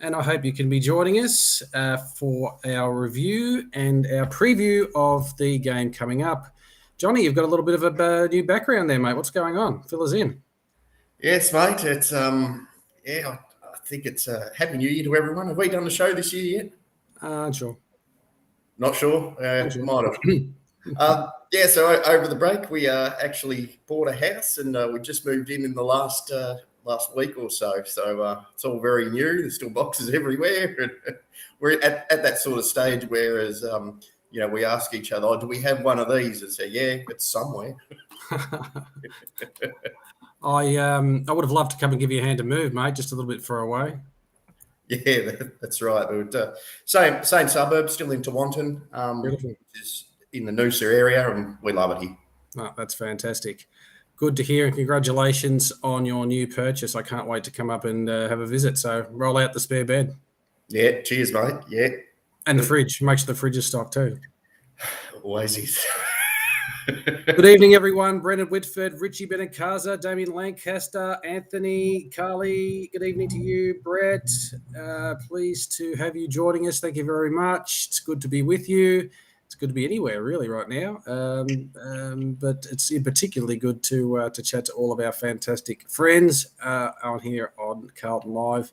and I hope you can be joining us for our review and our preview of the game coming up. Johnny, you've got a little bit of a new background there, mate. What's going on? Fill us in. Yes, mate. It's I think it's Happy New Year to everyone. Have we done the show this year yet? Sure. Not sure. Sure. Might have. So over the break, we actually bought a house, and we just moved in the last week or so. So it's all very new. There's still boxes everywhere. We're at that sort of stage where, we ask each other, "Oh, do we have one of these?" And say, "Yeah, it's somewhere." I would have loved to come and give you a hand to move, mate, just a little bit far away. Yeah, that's right. But, same suburb, still in Tawantin, which is in the Noosa area, and we love it here. Oh, that's fantastic. Good to hear, and congratulations on your new purchase. I can't wait to come up and have a visit. So roll out the spare bed. Yeah, cheers, mate. Yeah. And the fridge. Make sure the fridge is stocked too. Always is. Good evening, everyone. Brendan Whitford, Richie Benencaza, Damien Lancaster, Anthony, Carly. Good evening to you, Brett. Pleased to have you joining us. Thank you very much. It's good to be with you. It's good to be anywhere, really, right now. But it's particularly good to chat to all of our fantastic friends on here on Carlton Live.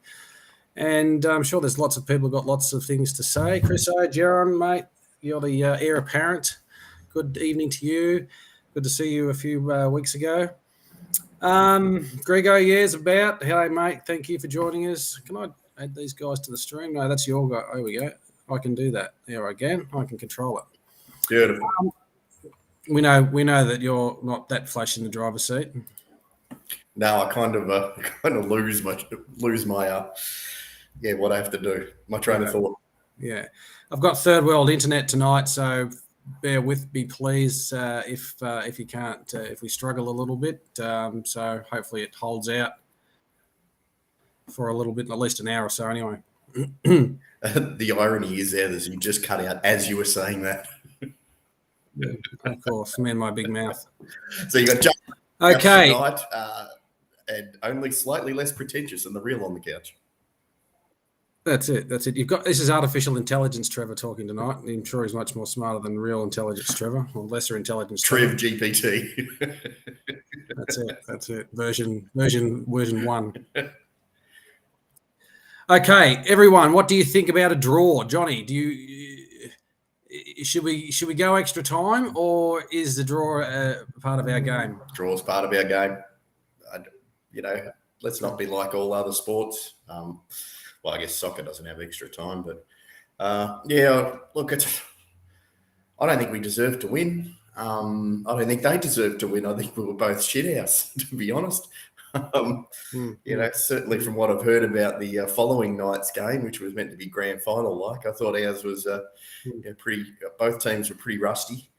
And I'm sure there's lots of people who've got lots of things to say. Chris Jaron, mate, you're the heir apparent. Good evening to you. Good to see you a few weeks ago. Grego, yes, about. Hello, mate. Thank you for joining us. Can I add these guys to the stream? No, that's your guy. There we go. I can do that. There again. I can control it. Beautiful. We know that you're not that flash in the driver's seat. No, I kind of lose my what I have to do. My train of thought. Yeah, I've got third world internet tonight, so bear with me, please, if you can't, if we struggle a little bit. So hopefully it holds out for a little bit, at least an hour or so anyway. The irony is there that you just cut out as you were saying that. Yeah, of course, me and my big mouth. So you got okay, tonight, and only slightly less pretentious than the real on the couch. That's it. You've got this is artificial intelligence Trevor talking tonight. I'm sure he's much more smarter than real intelligence Trevor, or lesser intelligence Trev GPT. That's it. Version 1. Okay, everyone, what do you think about a draw? Johnny, should we go extra time, or is the draw part of our game? Draw's part of our game. Let's not be like all other sports. Well, I guess soccer doesn't have extra time, but look, I don't think we deserve to win. I don't think they deserve to win. I think we were both shithouse, to be honest. Certainly from what I've heard about the following night's game, which was meant to be grand final like, I thought ours was pretty. Both teams were pretty rusty.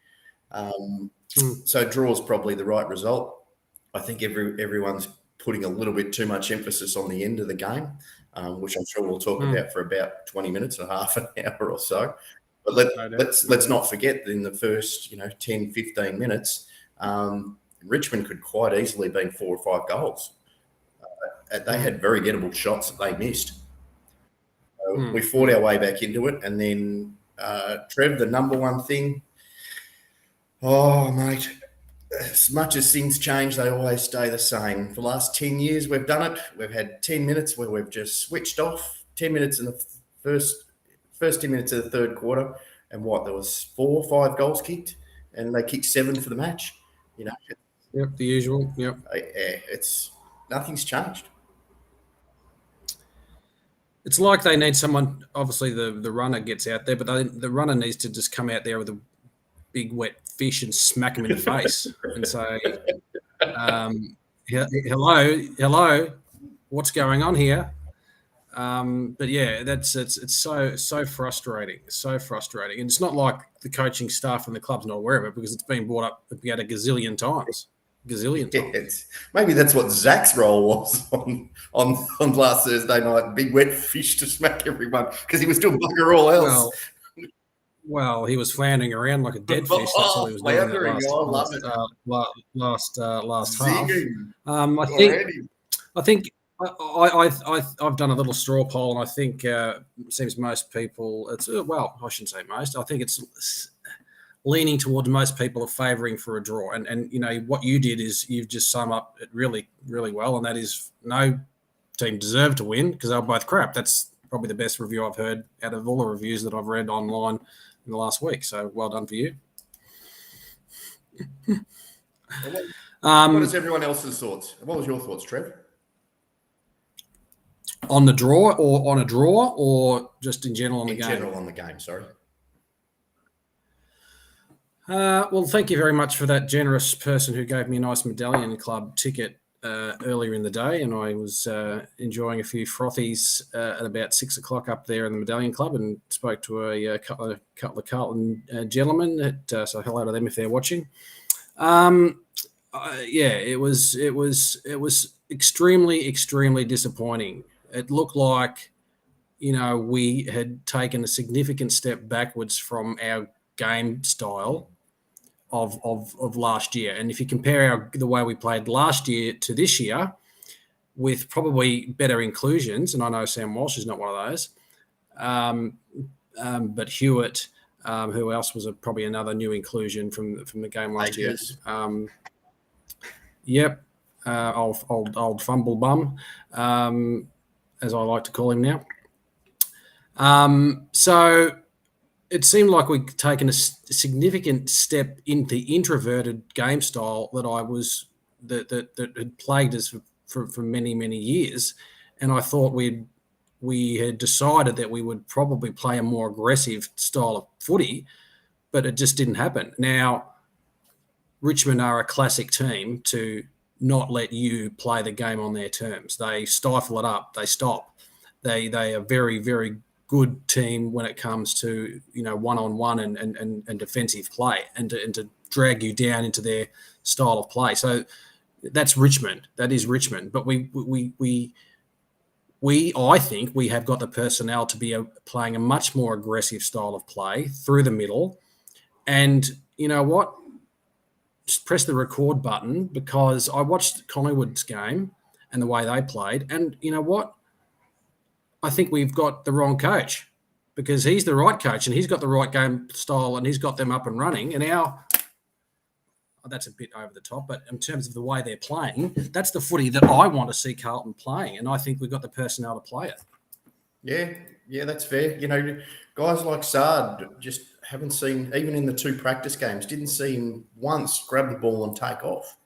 So draw is probably the right result. I think everyone's putting a little bit too much emphasis on the end of the game, which I'm sure we'll talk about for about 20 minutes or half an hour or so. But let's not forget that in the first 10, 15 minutes, Richmond could quite easily have been 4 or 5 goals. They had very gettable shots that they missed. So we fought our way back into it. And then, Trev, the number one thing, mate, as much as things change, they always stay the same. For the last 10 years, we've done it. We've had 10 minutes where we've just switched off, 10 minutes in the first 10 minutes of the third quarter. And there was 4 or 5 goals kicked, and they kicked 7 for the match. Yep, the usual. Yep. Nothing's changed. It's like they need someone. Obviously, the runner gets out there, but the runner needs to just come out there with a big wet fish and smack him in the face and say, hello, what's going on here? But yeah, it's so frustrating, and it's not like the coaching staff and the club's not aware of it, because it's been brought up about a gazillion times. Maybe that's what Zach's role was on last Thursday night. Big wet fish to smack everyone, because he was doing bugger all else. Well, he was floundering around like a dead fish. That's all he was doing last half. I I've done a little straw poll, and I think it seems most people. I shouldn't say most. I think it's leaning towards most people are favouring for a draw. And what you did is you've just summed up it really, really well, and that is no team deserved to win because they were both crap. That's probably the best review I've heard out of all the reviews that I've read online in the last week. So well done for you. What is everyone else's thoughts? What was your thoughts, Trev? On the draw or on a draw or just in general on the game? In general on the game, sorry. Well, thank you very much for that generous person who gave me a nice Medallion Club ticket earlier in the day, and I was enjoying a few frothies at about 6 o'clock up there in the Medallion Club, and spoke to a couple of Carlton gentlemen. So hello to them if they're watching. It was extremely, extremely disappointing. It looked like, we had taken a significant step backwards from our game style of last year. And if you compare the way we played last year to this year, with probably better inclusions, and I know Sam Walsh is not one of those, but Hewitt, who else was probably another new inclusion from the game last year? Yep, old fumble bum, as I like to call him now. So it seemed like we'd taken a significant step into the introverted game style that had plagued us for many, many years. And I thought we had decided that we would probably play a more aggressive style of footy, but it just didn't happen. Now, Richmond are a classic team to not let you play the game on their terms. They stifle it up. They stop. They are very, very good team when it comes to one-on-one and defensive play and to drag you down into their style of play. So that's Richmond. That is Richmond. But I think we have got the personnel to be playing a much more aggressive style of play through the middle. And you know what? Just press the record button, because I watched Collingwood's game and the way they played. And you know what? I think we've got the wrong coach, because he's the right coach and he's got the right game style and he's got them up and running. And that's a bit over the top, but in terms of the way they're playing, that's the footy that I want to see Carlton playing. And I think we've got the personnel to play it. Yeah, that's fair. Guys like Sard just haven't seen, even in the 2 practice games, didn't see him once grab the ball and take off.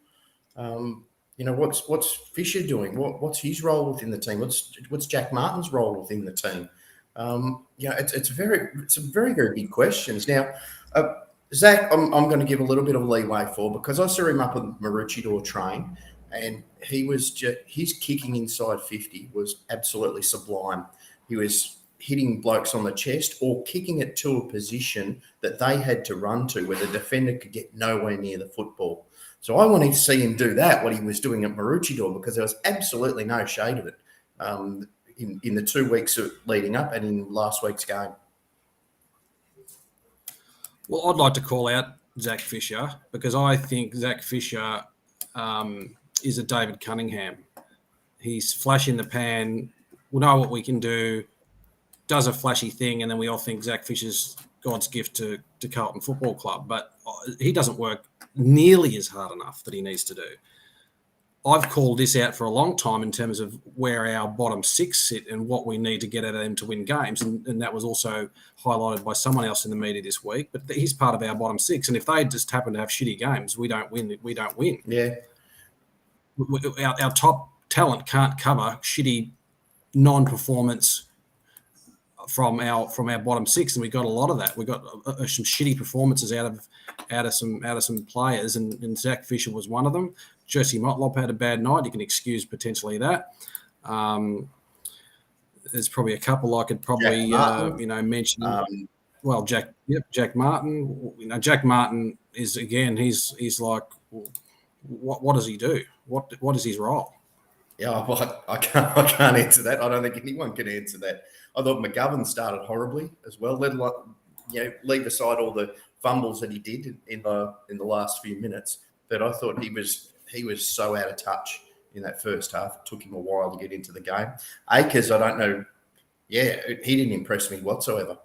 What's Fisher doing? What's his role within the team? What's Jack Martin's role within the team? It's some very, very big questions. Now, Zach, I'm going to give a little bit of leeway for, because I saw him up at the Maroochydore train, and his kicking inside 50 was absolutely sublime. He was hitting blokes on the chest or kicking it to a position that they had to run to, where the defender could get nowhere near the football. So I wanted to see him do that, what he was doing at Maroochydore, because there was absolutely no shade of it in the 2 weeks leading up and in last week's game. Well, I'd like to call out Zach Fisher, because I think Zach Fisher is a David Cunningham. He's flash in the pan. We know what we can do, does a flashy thing, and then we all think Zach Fisher's God's gift to Carlton Football Club. But he doesn't work nearly as hard enough that he needs to do. I've called this out for a long time in terms of where our bottom 6 sit and what we need to get out of them to win games. And that was also highlighted by someone else in the media this week. But he's part of our bottom 6. And if they just happen to have shitty games, we don't win. Yeah. Our top talent can't cover shitty non-performance from our bottom 6, and we got a lot of that. We got some shitty performances out of some players, and Zach Fisher was one of them. Jesse Motlop had a bad night. You can excuse potentially that. There's probably a couple I could probably mention. Jack Martin. Jack Martin is, again, he's like, what does he do? What is his role? Yeah, well, I can't answer that. I don't think anyone can answer that. I thought McGovern started horribly as well. Let alone, leave aside all the fumbles that he did in the last few minutes. But I thought he was so out of touch in that first half. It took him a while to get into the game. Akers, I don't know. Yeah, he didn't impress me whatsoever.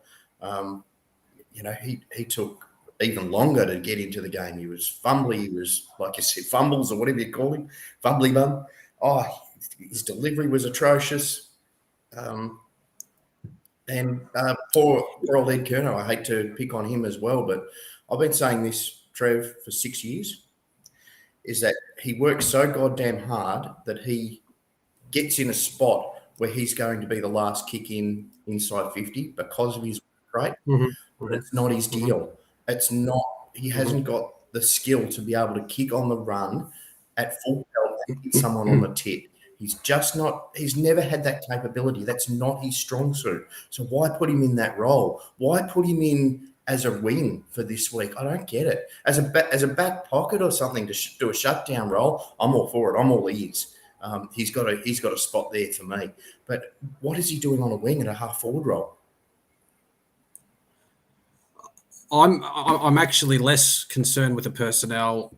He took even longer to get into the game. He was fumbly. He was, like you said, fumbles or whatever you call him, fumbly bum. Oh, his delivery was atrocious. And poor old Ed Kerno, I hate to pick on him as well, but I've been saying this, Trev, for 6 years, is that he works so goddamn hard that he gets in a spot where he's going to be the last kick in inside 50 because of his rate. But it's not his deal. It's not. He hasn't got the skill to be able to kick on the run at full pelt and hit someone on the tip. He's just not. He's never had that capability. That's not his strong suit. So why put him in that role? Why put him in as a wing for this week? I don't get it. As a back pocket or something to do a shutdown role, I'm all for it. I'm all ears. He's got a spot there for me. But what is he doing on a wing at a half forward role? I'm actually less concerned with the personnel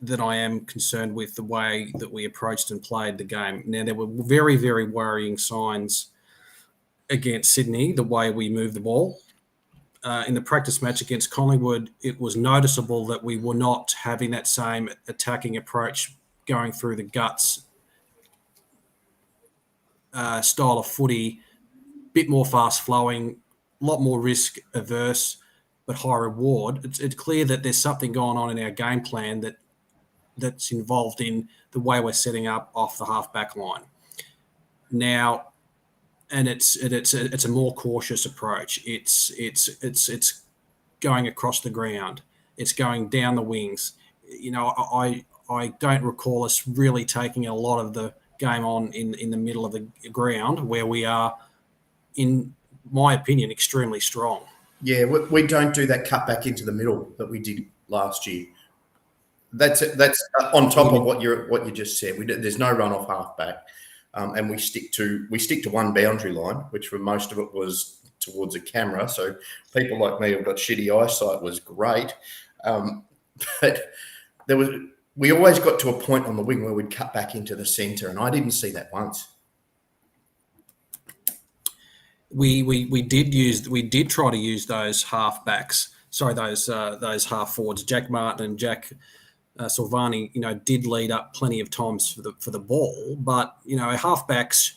than I am concerned with the way that we approached and played the game. Now, there were very, very worrying signs against Sydney, the way we moved the ball. In the practice match against Collingwood, it was noticeable that we were not having that same attacking approach going through the guts style of footy, bit more fast-flowing, a lot more risk-averse, but high reward. It's clear that there's something going on in our game plan that's involved in the way we're setting up off the half-back line. Now, and it's a more cautious approach. It's going across the ground. It's going down the wings. I don't recall us really taking a lot of the game on in the middle of the ground where we are, in my opinion, extremely strong. Yeah, we don't do that cut back into the middle that we did last year. That's on top of what you just said. There's no run off halfback, and we stick to one boundary line, which for most of it was towards a camera. So people like me who've got shitty eyesight was great, but we always got to a point on the wing where we'd cut back into the centre, and I didn't see that once. We did try to use those halfbacks. Sorry, those half forwards. Jack Martin and Jack Silvani, did lead up plenty of times for the ball, but our halfbacks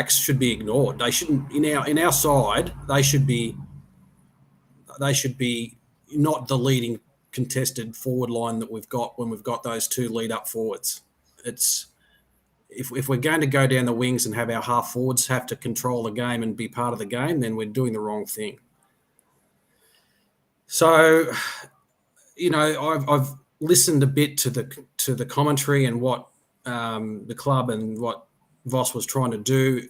should be ignored. They shouldn't in our side. They should be not the leading contested forward line that we've got when we've got those two lead up forwards. It's if we're going to go down the wings and have our half forwards have to control the game and be part of the game, then we're doing the wrong thing. So, I've listened a bit to the commentary and what the club and what Voss was trying to do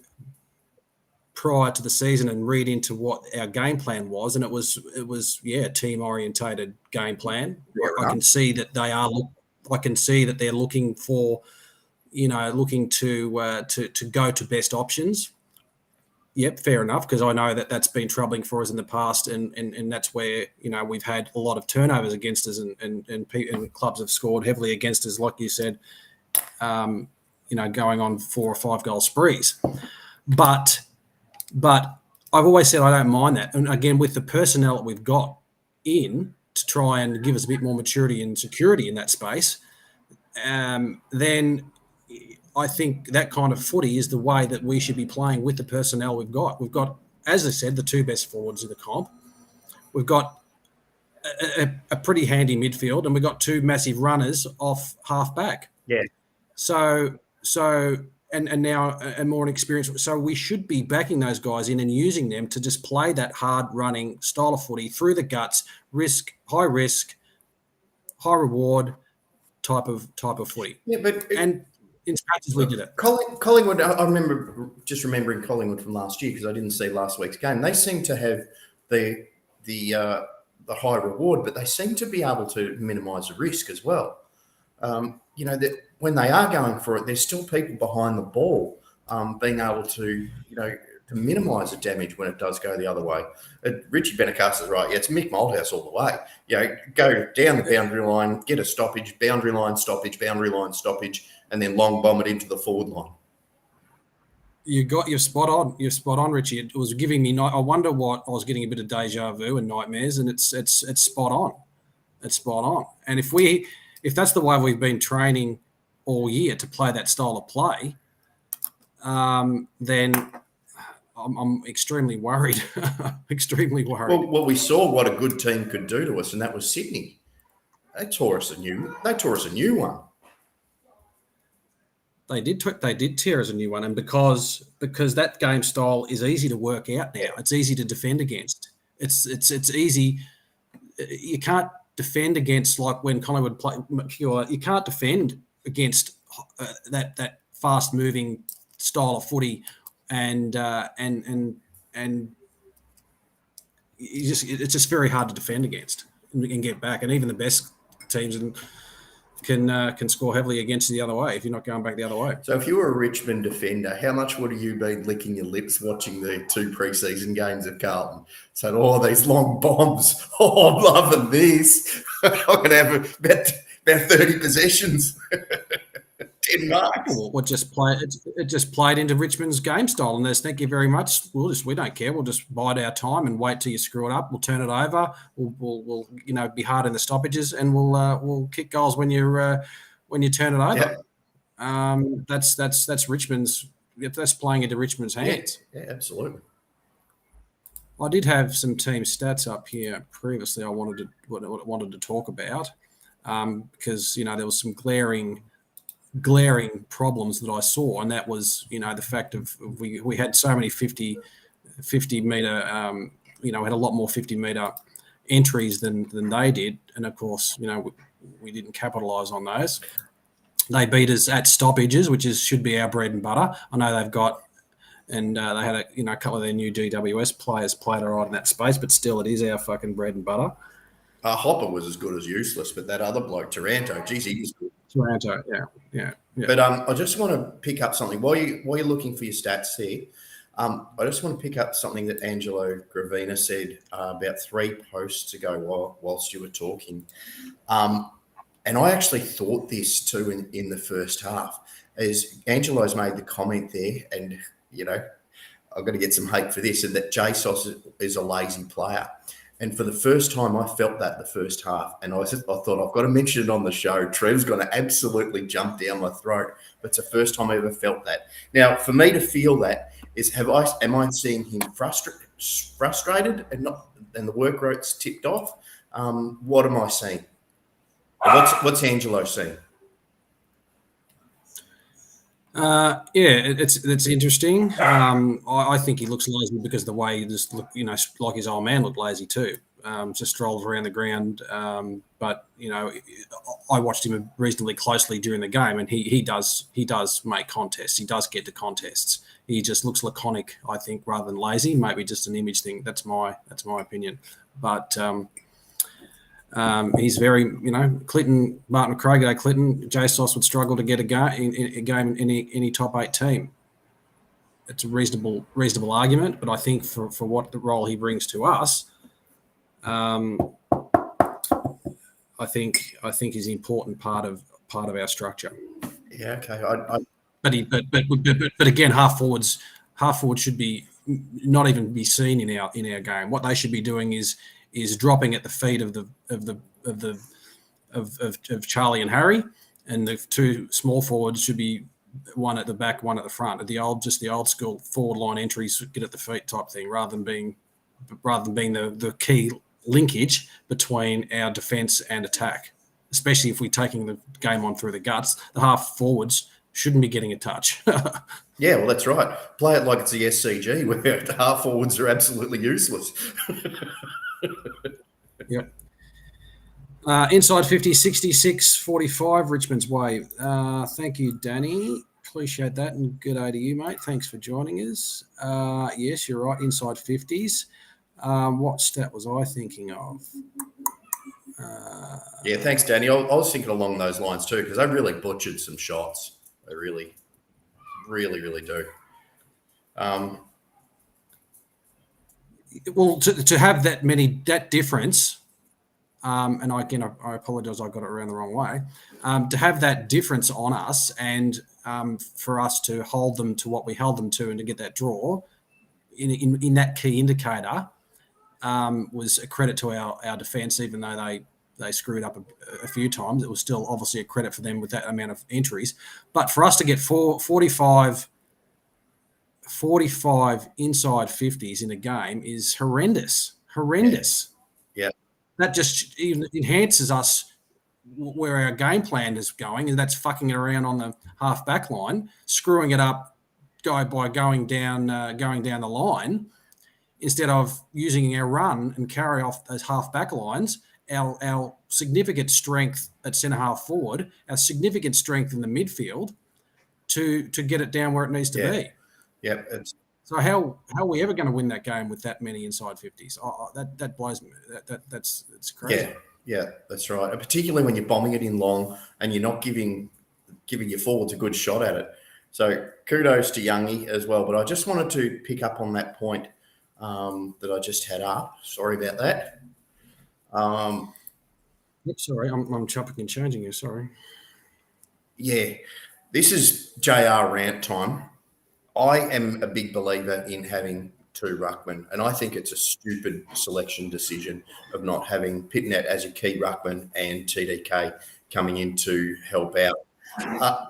prior to the season and read into what our game plan was, and it was team orientated game plan. I can see that they are. I can see that they're looking for, looking to go to best options. Yep, fair enough, because I know that that's been troubling for us in the past, and that's where we've had a lot of turnovers against us, and clubs have scored heavily against us, like you said, going on 4 or 5 goal sprees. But I've always said I don't mind that, and again with the personnel that we've got in to try and give us a bit more maturity and security in that space, then I think that kind of footy is the way that we should be playing with the personnel we've got. We've got, as I said, the 2 best forwards in the comp. We've got a pretty handy midfield, and we've got 2 massive runners off half back. Yeah. So and now a more experienced. So we should be backing those guys in and using them to just play that hard running style of footy through the guts, high risk, high reward type of footy. Yeah, but in patches we did it. Collingwood, I remember just remembering Collingwood from last year because I didn't see last week's game. They seem to have the high reward, but they seem to be able to minimise the risk as well. That when they are going for it, there's still people behind the ball being able to to minimise the damage when it does go the other way. Richie Benacasa is right. Yeah, it's Mick Moldhouse all the way. Go down the boundary line, get a stoppage, boundary line stoppage, and then long bomb it into the forward line. You're spot on. You're spot on, Richie. It was giving me. I wonder what I was getting a bit of deja vu and nightmares, and it's spot on. It's spot on. And if that's the way we've been training all year to play that style of play, then I'm extremely worried. Extremely worried. Well, we saw what a good team could do to us, and that was Sydney. They tore us a new one. They did tear us a new one, and because that game style is easy to work out now. It's easy to defend against. It's easy. You can't defend against, like when Collingwood play. You can't defend against that fast moving style of footy, and it's just very hard to defend against and get back. And even the best teams can score heavily against you the other way if you're not going back the other way. So if you were a Richmond defender, how much would have you been licking your lips watching the 2 preseason games of Carlton? So, these long bombs. Oh, I'm loving this. I'm going to have about 30 possessions. 10 marks. Well, it just played into Richmond's game style, and there's thank you very much. We don't care. We'll just bide our time and wait till you screw it up. We'll turn it over. We'll be hard in the stoppages, and we'll kick goals when you turn it over. Yeah. That's Richmond's. That's playing into Richmond's hands. Yeah, absolutely. I did have some team stats up here previously. I wanted to talk about because there was some glaring problems that I saw, and that was the fact of we had so many 50 meter we had a lot more 50 meter entries than they did, and of course we didn't capitalize on those. They beat us at stoppages, which should be our bread and butter. I know they've got and they had a couple of their new GWS players played all right in that space, but still it is our fucking bread and butter. Hopper was as good as useless, but that other bloke Taranto, geez, he was good. Toronto, yeah. But I just want to pick up something while you're looking for your stats here. I just want to pick up something that Angelo Gravina said about 3 posts ago whilst you were talking, and I actually thought this too in the first half. As Angelo's made the comment there, and I've got to get some hate for this, and that JSOS is a lazy player. And for the first time, I felt that the first half. And I thought, I've got to mention it on the show. Trev's going to absolutely jump down my throat. But it's the first time I ever felt that. Now, for me to feel that am I seeing him frustrated and the work rate's tipped off? What am I seeing? What's Angelo seeing? It's interesting. I think he looks lazy because the way he just look, like his old man looked lazy too. Just strolls around the ground. But I watched him reasonably closely during the game, and he does make contests. He does get to contests. He just looks laconic, I think, rather than lazy. Maybe just an image thing. That's my opinion. But he's very, Clinton, Martin McCrae, Clinton, JSOS would struggle to get a game in any top 8 team. It's a reasonable argument, but I think for what the role he brings to us, I think he's an important part of our structure. Yeah, okay. But again, half forwards should be not even be seen in our game. What they should be doing is dropping at the feet of Charlie and Harry, and the 2 small forwards should be one at the back, one at the front. The old school forward line entries get at the feet type thing, rather than being the key linkage between our defence and attack. Especially if we're taking the game on through the guts, the half forwards shouldn't be getting a touch. Yeah, well, that's right. Play it like it's the SCG, where the half forwards are absolutely useless. Yep. Inside 50, 66, 45, Richmond's way. Thank you, Danny. Appreciate that, and good day to you, mate. Thanks for joining us. Yes, you're right, inside 50s. What stat was I thinking of? Yeah, thanks, Danny. I was thinking along those lines too, because they really butchered some shots. They really, really, really do. Well, to have that difference and I apologise, I got it around the wrong way, to have that difference on us and for us to hold them to what we held them to and to get that draw in that key indicator was a credit to our defence, even though they screwed up a few times. It was still obviously a credit for them with that amount of entries. But for us to get 45 inside 50s in a game is horrendous. Yeah. That just even enhances us where our game plan is going, and that's fucking it around on the half back line, screwing it up by going down the line instead of using our run and carry off those half back lines. Our significant strength at centre half forward, our significant strength in the midfield to get it down where it needs to be. Yeah. So how are we ever going to win that game with that many inside 50s? That blows me. That's crazy. Yeah, that's right. And particularly when you're bombing it in long and you're not giving your forwards a good shot at it. So kudos to Youngie as well. But I just wanted to pick up on that point that I just had up. Sorry about that. Sorry, I'm chopping and changing you. Sorry. Yeah, this is JR rant time. I am a big believer in having two ruckmen, and I think it's a stupid selection decision of not having Pitnet as a key ruckman and TDK coming in to help out.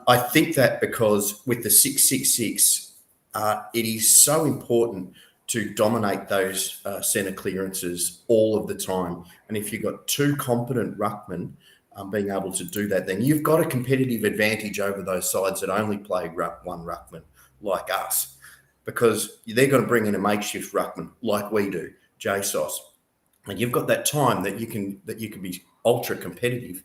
I think that because with the 6-6-6, it is so important to dominate those centre clearances all of the time. And if you've got two competent ruckmen being able to do that, then you've got a competitive advantage over those sides that only play one ruckman like us, because they're going to bring in a makeshift ruckman like we do, JSOS. And you've got that time that you can be ultra competitive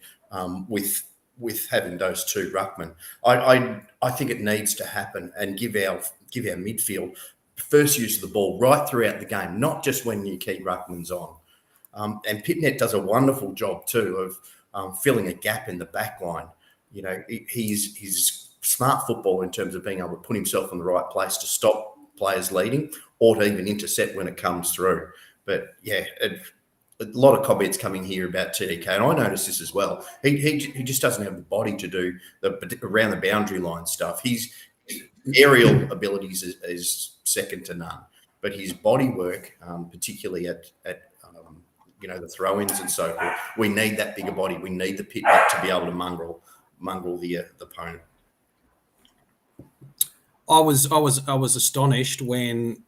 with having those two ruckmen. I think it needs to happen and give our midfield first use of the ball right throughout the game, not just when you keep ruckmans on. And Pitnet does a wonderful job too of filling a gap in the back line. You know, he's smart football in terms of being able to put himself in the right place to stop players leading or to even intercept when it comes through. But yeah, a lot of comments coming here about TDK, and I noticed this as well. He just doesn't have the body to do the around the boundary line stuff. His aerial abilities is second to none, but his body work, particularly at the throw-ins and so forth, we need that bigger body. We need the Pitnet to be able to mongrel the opponent. I was astonished when,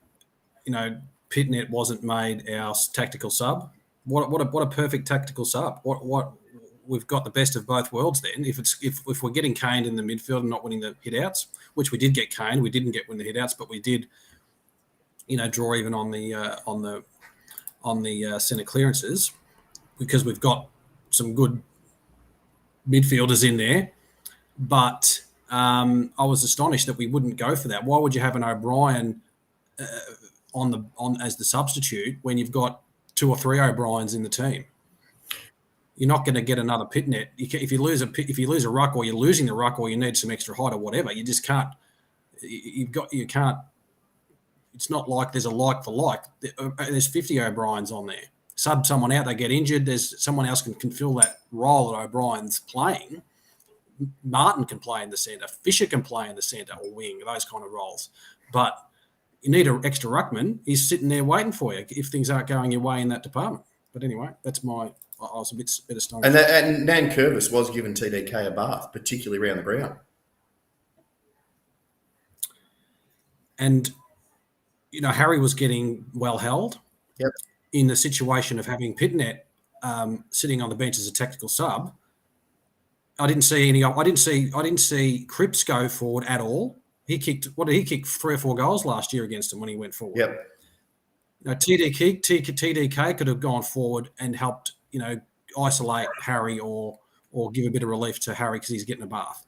Pitnet wasn't made our tactical sub. What a perfect tactical sub. What we've got the best of both worlds then. If we're getting caned in the midfield and not winning the hit-outs, which we did get caned, we didn't win the hit-outs, but we did, draw even on the centre clearances, because we've got some good midfielders in there. But I was astonished that we wouldn't go for that. Why would you have an O'Brien on as the substitute when you've got 2 or 3 O'Briens in the team? You're not going to get another Pitnet. If you lose a ruck, or you're losing the ruck, or you need some extra height or whatever, you just can't. You can't. It's not like there's a like for like. There's 50 O'Briens on there. Sub someone out, they get injured. There's someone else can fill that role that O'Brien's playing. Martin can play in the centre. Fisher can play in the centre or wing, those kind of roles. But you need an extra ruckman. He's sitting there waiting for you if things aren't going your way in that department. But anyway, I was a bit astonished. And Nan Curvis was given TDK a bath, particularly around the ground. And, Harry was getting well held. Yep. In the situation of having Pitnet sitting on the bench as a tactical sub. I didn't see Cripps go forward at all. He kicked 3 or 4 goals last year against him when he went forward. Yep. TDK could have gone forward and helped, isolate Harry or give a bit of relief to Harry because he's getting a bath.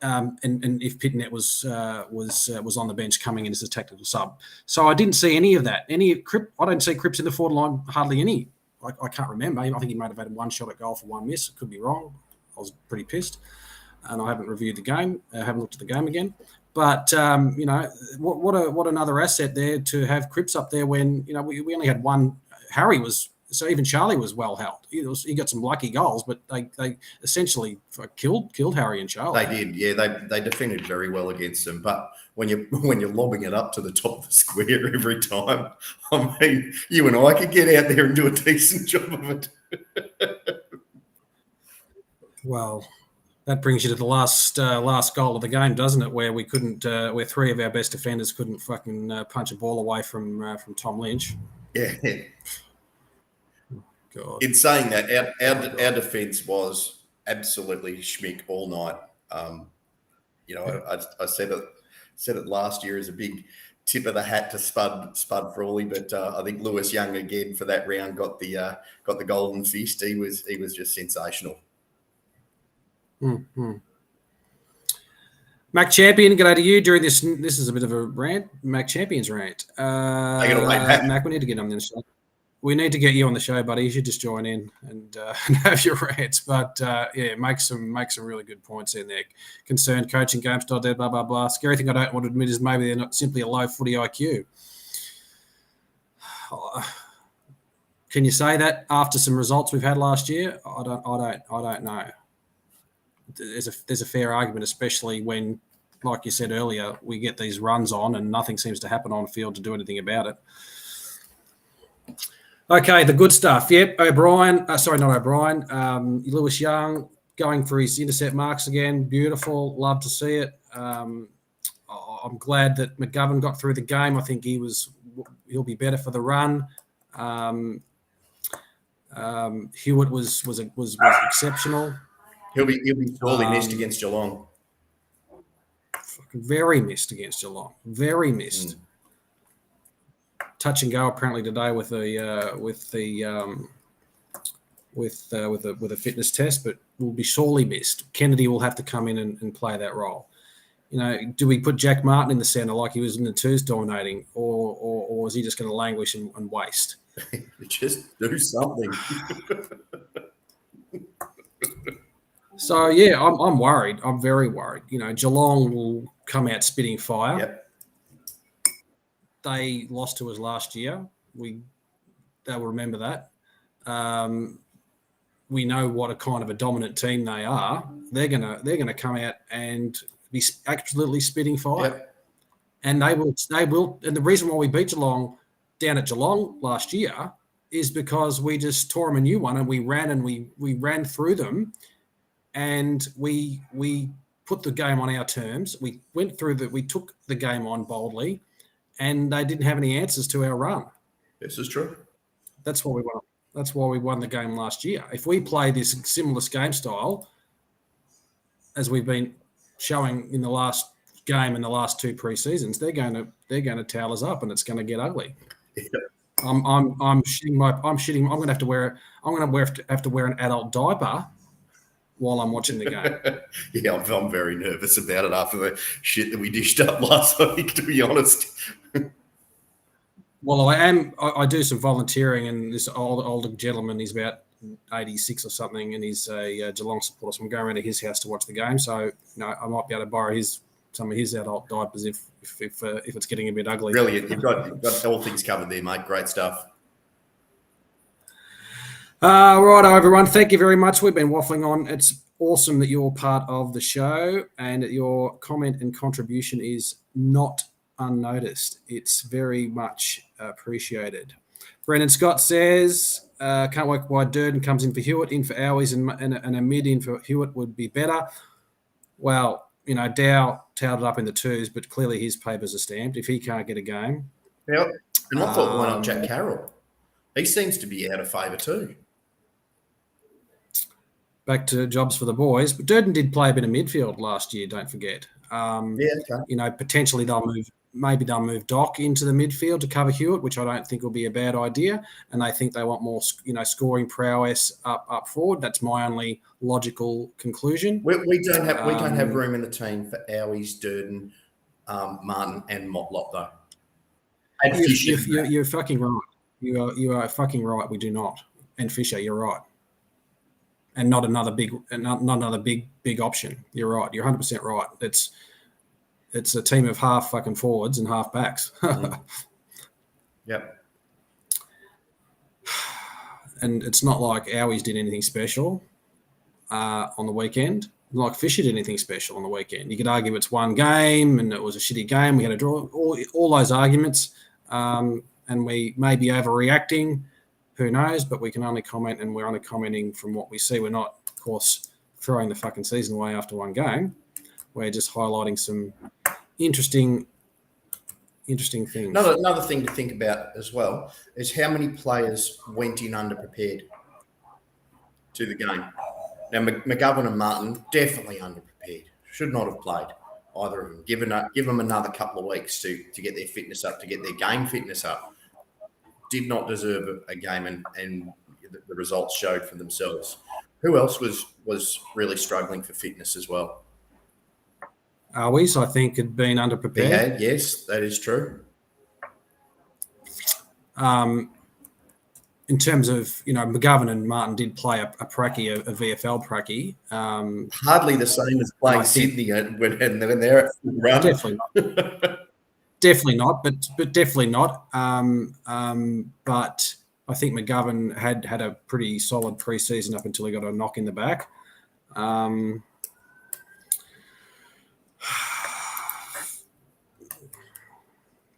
And if Pitnet was on the bench coming in as a tactical sub. So I didn't see any of that. I don't see Cripps in the forward line, hardly any. I can't remember. I think he might have had 1 shot at goal for 1 miss. I could be wrong. I was pretty pissed, and I haven't reviewed the game. I haven't looked at the game again. But what another asset there to have Cripps up there when we only had one. Harry was So even Charlie was well held. He got some lucky goals, but they essentially killed Harry and Charlie. They did, yeah. They defended very well against them. But when you're lobbing it up to the top of the square every time, I mean, you and I could get out there and do a decent job of it. Well, that brings you to the last goal of the game, doesn't it? Where we couldn't, where three of our best defenders couldn't fucking punch a ball away from Tom Lynch. Yeah. God. In saying that, our defence was absolutely schmick all night. I said it last year as a big tip of the hat to Spud Frawley, but I think Lewis Young again for that round got the golden fist. He was just sensational. Mm-hmm. Mac Champion, g'day to you during this. This is a bit of a rant. Mac Champion's rant. Mac, we need to get on the show. We need to get you on the show, buddy. You should just join in and have your rants. But make some really good points in there. Concerned coaching game style, dead, blah blah blah. Scary thing I don't want to admit is maybe they're not simply a low footy IQ. Can you say that after some results we've had last year? I don't know. There's a fair argument, especially when, like you said earlier, we get these runs on and nothing seems to happen on field to do anything about it. Okay, the good stuff. Yep, Lewis Young going for his intercept marks again. Beautiful. Love to see it. I'm glad that McGovern got through the game. I think he'll be better for the run. Hewitt was exceptional. He'll be sorely missed against Geelong. Very missed against Geelong. Very missed. Touch and go apparently today with a fitness test, but will be sorely missed. Kennedy will have to come in and play that role. You know, do we put Jack Martin in the centre like he was in the twos dominating, or is he just going to languish and waste? Just do something. So yeah, I'm worried. I'm very worried. You know, Geelong will come out spitting fire. Yep. They lost to us last year. They'll remember that. We know what a kind of a dominant team they are. They're gonna come out and be absolutely spitting fire. Yep. And they will. And the reason why we beat Geelong down at Geelong last year is because we just tore them a new one and we ran through them. And we put the game on our terms. We took the game on boldly, and they didn't have any answers to our run. This is true. That's why we won. That's why we won the game last year. If we play this similar game style, as we've been showing in the last game and the last two pre-seasons, they're going to towel us up, and it's going to get ugly. Yeah. I'm shitting. I'm going to have to wear an adult diaper while I'm watching the game. Yeah, I'm very nervous about it after the shit that we dished up last week, to be honest. Well, I do some volunteering, and this older gentleman, he's about 86 or something, and he's a Geelong supporter. So I'm going around to his house to watch the game. So I might be able to borrow some of his adult diapers if it's getting a bit ugly. Brilliant. You've got all things covered there, mate. Great stuff. Righto, everyone. Thank you very much. We've been waffling on. It's awesome that you're part of the show, and your comment and contribution is not unnoticed. It's very much appreciated. Brendan Scott says, can't work why Durden comes in for Hewitt, in for Owies, and a mid in for Hewitt would be better. Well, Dow towed it up in the twos, but clearly his papers are stamped if he can't get a game. Yeah, and I thought, why not Jack Carroll? He seems to be out of favour too. Back to jobs for the boys. But Durden did play a bit of midfield last year, don't forget. Okay. Potentially they'll move Doc into the midfield to cover Hewitt, which I don't think will be a bad idea. And they think they want more, scoring prowess up forward. That's my only logical conclusion. We don't have room in the team for Owies, Durden, Martin, and Motlop though. You're fucking right. You are fucking right. We do not. And Fisher, you're right. And not another big option. You're right. You're 100% right. It's a team of half fucking forwards and half backs. Yep. and it's not like Owies did anything special on the weekend. Like Fisher did anything special on the weekend. You could argue it's one game and it was a shitty game. We had to draw all those arguments, and we may be overreacting. Who knows? But we can only comment, and we're only commenting from what we see. We're not, of course, throwing the fucking season away after one game. We're just highlighting some interesting things. Another thing to think about as well is how many players went in underprepared to the game. Now, McGovern and Martin definitely underprepared. Should not have played, either of them. Give them another couple of weeks to get their fitness up, to get their game fitness up. Did not deserve a game, and the results showed for themselves. Who else was really struggling for fitness as well? Owies, I think, had been underprepared. They had, yes, that is true. In terms of, McGovern and Martin did play a pracky, a VFL pracky. Hardly the same as playing Sydney when they're at the run. Definitely not. Definitely not, but definitely not. But I think McGovern had a pretty solid pre-season up until he got a knock in the back.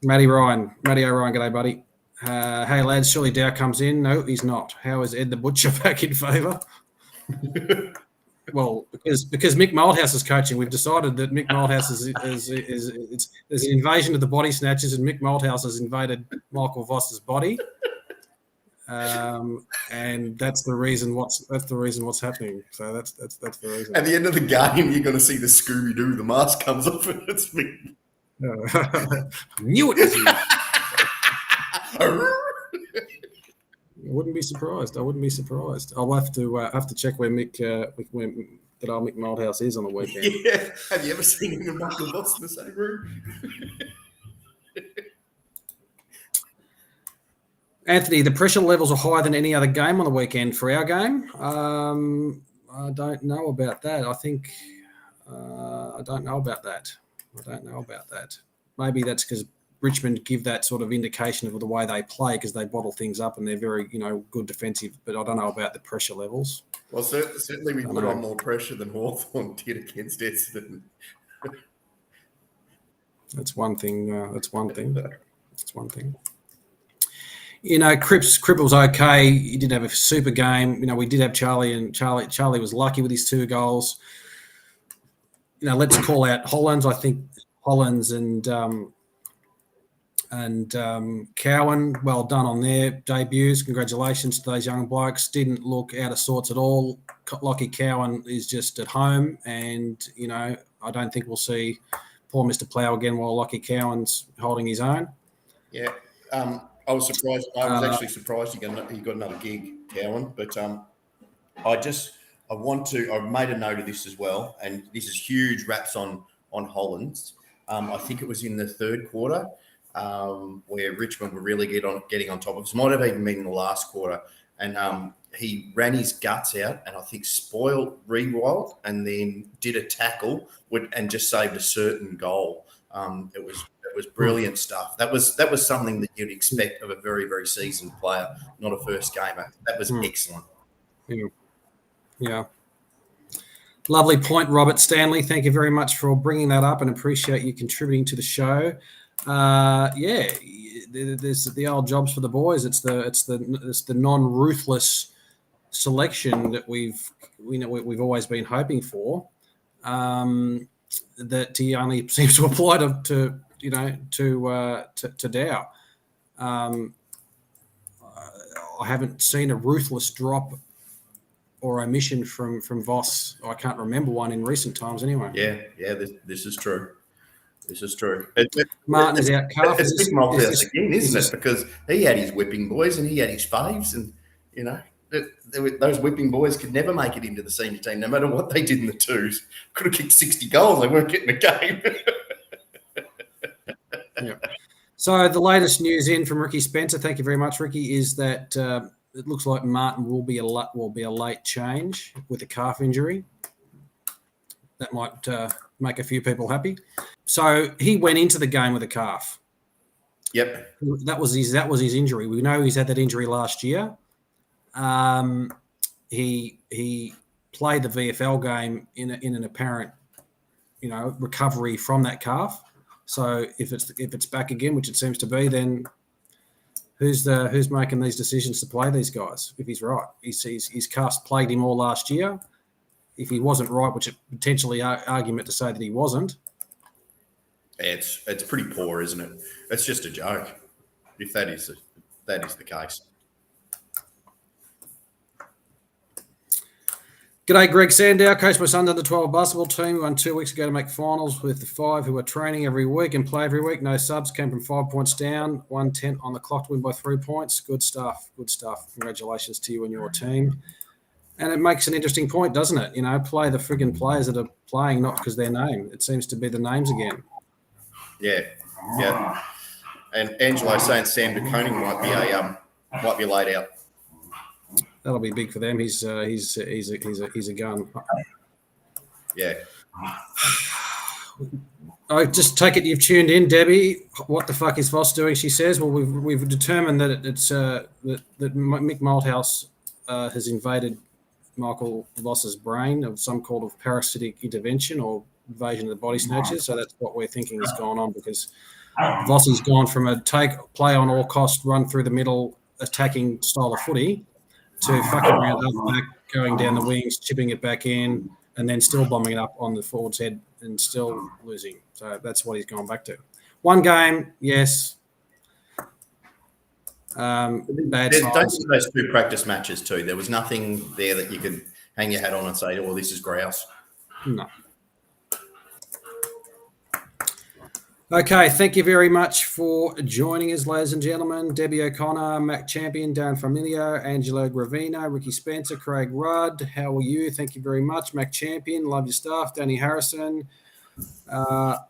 Matty O'Ryan, g'day, buddy. Hey, lads, surely Dow comes in. No, he's not. How is Ed the Butcher back in favour? Well, because Mick Malthouse is coaching, we've decided that Mick Malthouse is there's an invasion of the body snatchers, and Mick Malthouse has invaded Michael Voss's body, and that's the reason what's happening. So that's the reason. At the end of the game, you're going to see the Scooby Doo. The mask comes off, and it's Mick. Knew it was you. I wouldn't be surprised. I'll have to check where Mick old Mick Malthouse is on the weekend. Yeah. Have you ever seen him and Michael Voss in the same room? Anthony, the pressure levels are higher than any other game on the weekend for our game. I don't know about that. I think I don't know about that. Maybe that's because Richmond give that sort of indication of the way they play, because they bottle things up and they're very, good defensive. But I don't know about the pressure levels. Well, certainly we put on more pressure than Hawthorn did against Essendon. That's one thing. Cripple's okay. He did have a super game. We did have Charlie, and Charlie was lucky with his 2 goals. Let's call out Hollands. I think Hollands and Cowan, well done on their debuts. Congratulations to those young blokes. Didn't look out of sorts at all. Lockie Cowan is just at home, and I don't think we'll see poor Mr. Plough again while Lockie Cowan's holding his own. Yeah, I was surprised. I was actually surprised he got another gig, Cowan. But I've made a note of this as well, and this is huge raps on Hollands. I think it was in the third quarter where Richmond were really getting on top of us. Might have even been in the last quarter. And he ran his guts out and I think spoiled Rewild, and then did a tackle and just saved a certain goal. It was brilliant stuff. That was something that you'd expect of a very, very seasoned player, not a first gamer. That was excellent. Yeah. Lovely point, Robert Stanley. Thank you very much for bringing that up, and appreciate you contributing to the show. There's the old jobs for the boys. It's the non-ruthless selection that we've always been hoping for. That he only seems to apply to Dow. I haven't seen a ruthless drop or omission from Voss. I can't remember one in recent times anyway. Yeah, this is true. This is true. Martin is out calf. It's Mick Malthouse again, isn't it? Because he had his whipping boys and he had his faves, and those whipping boys could never make it into the senior team, no matter what they did in the twos. Could have kicked 60 goals, they weren't getting a game. Yeah. So the latest news in from Ricky Spencer, thank you very much, Ricky, is that it looks like Martin will be a late change with a calf injury. That might make a few people happy. So he went into the game with a calf. Yep. That was his injury. We know he's had that injury last year. He played the VFL game in an apparent, recovery from that calf. So if it's back again, which it seems to be, then who's making these decisions to play these guys? If he's right, his calf plagued him all last year. If he wasn't right, which it potentially argument to say that he wasn't. It's pretty poor, isn't it? It's just a joke. If that is the case. G'day, Greg Sandow. Coached my son's under-12 basketball team. We won 2 weeks ago to make finals with the 5 who are training every week and play every week. No subs. Came from 5 points down. 110 on the clock to win by 3 points. Good stuff. Good stuff. Congratulations to you and your team. And it makes an interesting point, doesn't it? Play the friggin' players that are playing, not because their name. It seems to be the names again. Yeah. And Angelo saying Sam de Koning might be laid out. That'll be big for them. He's a gun. Yeah. I just take it you've tuned in, Debbie. What the fuck is Voss doing? She says. Well, we've determined that it's that Mick Malthouse has invaded Michael Voss's brain of some kind of parasitic intervention or invasion of the body snatchers. So that's what we're thinking has gone on, because Voss has gone from a play on all cost, run through the middle, attacking style of footy to fucking around up back, going down the wings, chipping it back in, and then still bombing it up on the forward's head and still losing. So that's what he's gone back to. One game, yes. Bad don't see those 2 practice matches too. There was nothing there that you could hang your hat on and say, "Oh, this is grouse." No. Okay, thank you very much for joining us, ladies and gentlemen. Debbie O'Connor, Mac Champion, Darren Familio, Angelo Gravino, Ricky Spencer, Craig Rudd. How are you? Thank you very much. Mac Champion, love your stuff. Danny Harrison.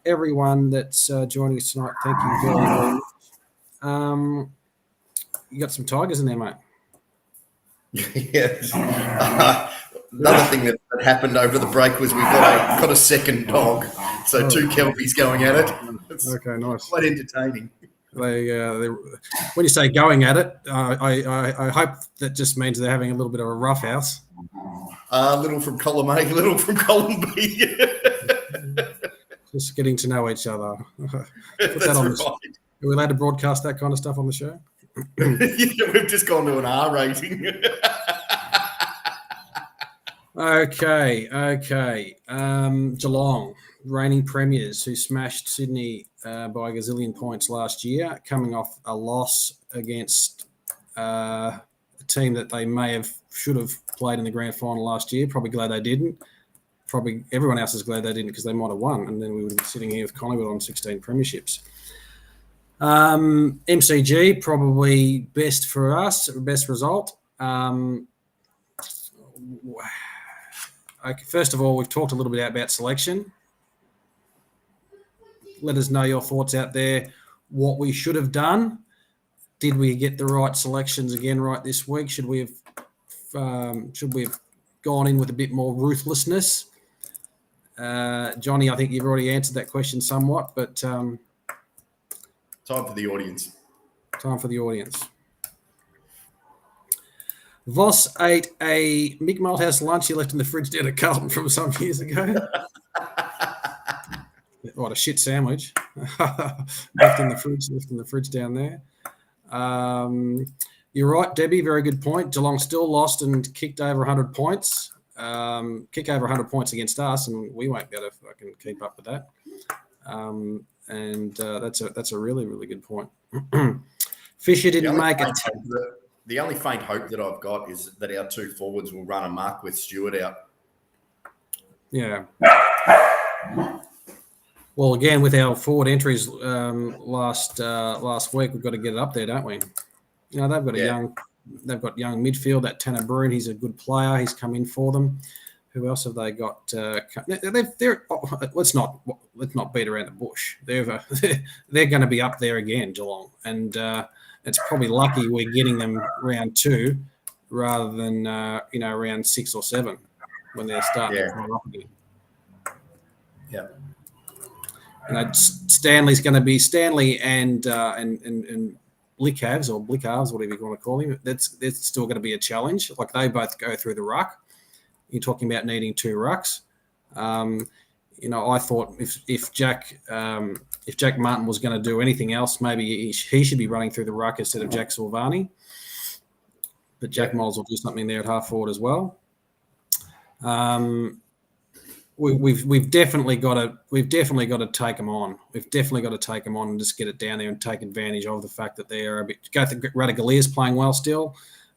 Everyone that's joining us tonight, thank you very, very much. You got some Tigers in there, mate. Yes. Another thing that happened over the break was we've got a second dog. So 2 Kelpies going at it. It's okay, nice. Quite entertaining. They when you say going at it, I hope that just means they're having a little bit of a rough house. A little from column A, a little from column B. Just getting to know each other. That's right. Are we allowed to broadcast that kind of stuff on the show? Yeah, we've just gone to an R rating. Okay. Geelong, reigning premiers, who smashed Sydney by a gazillion points last year, coming off a loss against a team that they should have played in the grand final last year. Probably glad they didn't. Probably everyone else is glad they didn't, because they might have won, and then we would be sitting here with Collingwood on 16 premierships. MCG, probably best for us, best result. Okay, first of all, we've talked a little bit about selection. Let us know your thoughts out there, what we should have done. Did we get the right selections again right this week? Should we have gone in with a bit more ruthlessness? Johnny, I think you've already answered that question somewhat, but time for the audience. Voss ate a Mick Malthouse lunch he left in the fridge down at Carlton from some years ago. What a shit sandwich. left in the fridge down there. You're right, Debbie. Very good point. Geelong still lost and kicked over 100 points. Kick over 100 points against us, and we won't be able to fucking keep up with that. That's a really, really good point. Fisher didn't make it. The only faint hope that I've got is that our 2 forwards will run a mark with Stewart out. Yeah. Well, again, with our forward entries last week, we've got to get it up there, don't we? They've got young midfield. That Tanner Bruin, he's a good player. He's come in for them. Who else have they got? Let's not beat around the bush. They're going to be up there again, Geelong, and it's probably lucky we're getting them round 2 rather than round 6 or 7 when they're starting to come up again. Yeah. Stanley's going to be Stanley and Blickhavs or Blickhalves, whatever you want to call him, that's still going to be a challenge. Like they both go through the ruck. You're talking about needing 2 rucks. I thought if Jack Martin was going to do anything else, maybe he should be running through the ruck instead of Jack Silvani. But Jack Miles will do something there at half forward as well. We've definitely got to take them on. We've definitely got to take them on and just get it down there and take advantage of the fact that they are a bit. Radagalia's playing well still.